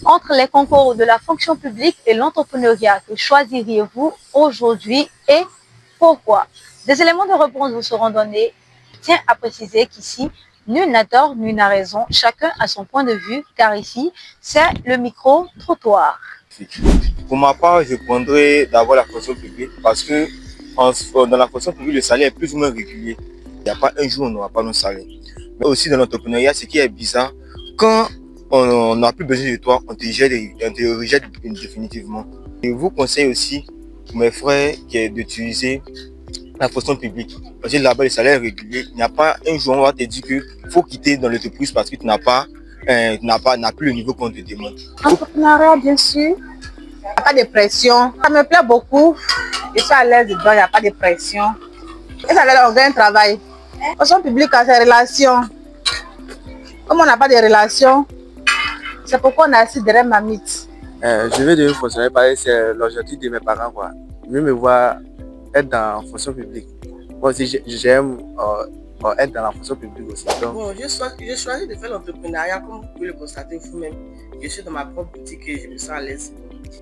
Entre les concours de la fonction publique et l'entrepreneuriat, que choisiriez-vous aujourd'hui et pourquoi? Des éléments de réponse vous seront donnés. Je tiens à préciser qu'ici, nul n'a tort, nul n'a raison. Chacun a son point de vue, car ici, c'est le micro-trottoir. Pour ma part, je prendrais d'abord la fonction publique parce que dans la fonction publique, le salaire est plus ou moins régulier. Il n'y a pas un jour où on n'aura pas nos salaires. Mais aussi dans l'entrepreneuriat, ce qui est bizarre, quand on n'a plus besoin de toi, on te rejette définitivement. Je vous conseille aussi, pour mes frères, d'utiliser la fonction publique. Parce que là-bas, le salaire est régulier. Il n'y a pas un jour où on va te dire qu'il faut quitter dans l'entreprise parce que tu n'as plus le niveau qu'on te demande. Entrepreneuriat, bien sûr. Il n'y a pas de pression. Ça me plaît beaucoup. Je suis à l'aise dedans, il n'y a pas de pression. Et ça veut dire qu'on gagne un travail. Fonction publique, c'est relations. Comme on n'a pas de relations, c'est pourquoi on a assis derrière ma mythe. Je vais devenir fonctionnaire parce que c'est l'objectif de mes parents, quoi. Je veux me voir être dans la fonction publique. Moi aussi, j'aime être dans la fonction publique aussi. Donc... Bon, j'ai choisi de faire l'entrepreneuriat, comme vous pouvez le constater vous-même. Je suis dans ma propre boutique et je me sens à l'aise.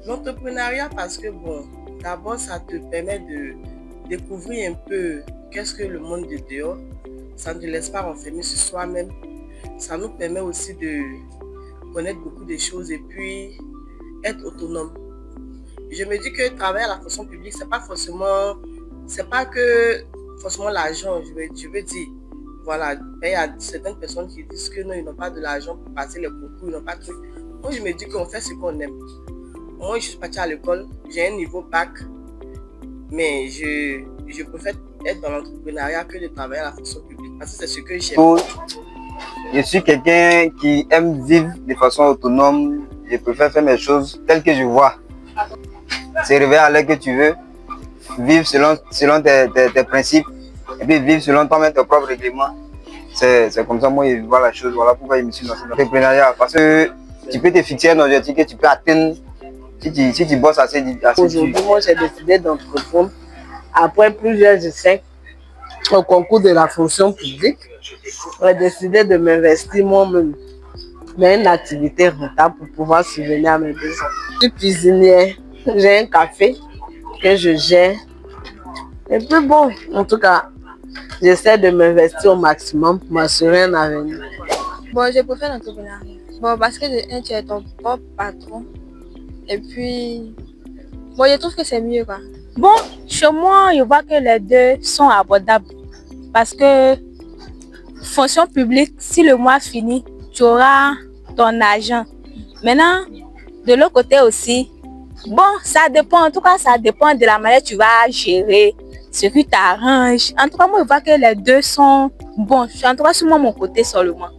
L'entrepreneuriat parce que, bon, d'abord, ça te permet de découvrir un peu qu'est-ce que le monde de dehors. Ça ne te laisse pas renfermer sur soi-même. Ça nous permet aussi de connaître beaucoup de choses et puis être autonome. Je me dis que travailler à la fonction publique, c'est pas que forcément l'argent, je veux dire. Voilà, il y a certaines personnes qui disent que non, ils n'ont pas de l'argent pour passer les concours, ils n'ont pas de trucs. Moi, je me dis qu'on fait ce qu'on aime. Moi, je suis partie à l'école, j'ai un niveau bac, mais je préfère être dans l'entrepreneuriat que de travailler à la fonction publique parce que c'est ce que j'aime. Je suis quelqu'un qui aime vivre de façon autonome. Je préfère faire mes choses telles que je vois. C'est réveiller à l'heure que tu veux, vivre selon tes principes et puis vivre selon toi-même tes propres règlements. C'est comme ça moi je vois la chose. Voilà pourquoi je me suis lancé dans l'entrepreneuriat. Parce que tu peux te fixer un objectif que tu peux atteindre si tu bosses assez Aujourd'hui, moi j'ai décidé d'entreprendre après plusieurs essais au concours de la fonction publique. J'ai décidé de m'investir moi-même dans une activité rentable pour pouvoir subvenir à mes besoins. Je suis cuisinière, j'ai un café que je gère. Et puis bon, en tout cas, j'essaie de m'investir au maximum pour m'assurer un avenir. Bon, je préfère l'entrepreneuriat. Bon, parce que tu es ton propre patron. Et puis, bon, je trouve que c'est mieux, quoi. Bon, chez moi, je vois que les deux sont abordables. Parce que fonction publique, si le mois finit, tu auras ton argent. Maintenant, de l'autre côté aussi, bon, ça dépend. En tout cas, ça dépend de la manière dont tu vas gérer ce qui t'arrange. En tout cas, moi, je vois que les deux sont bons. En tout cas, sur moi, mon côté seulement.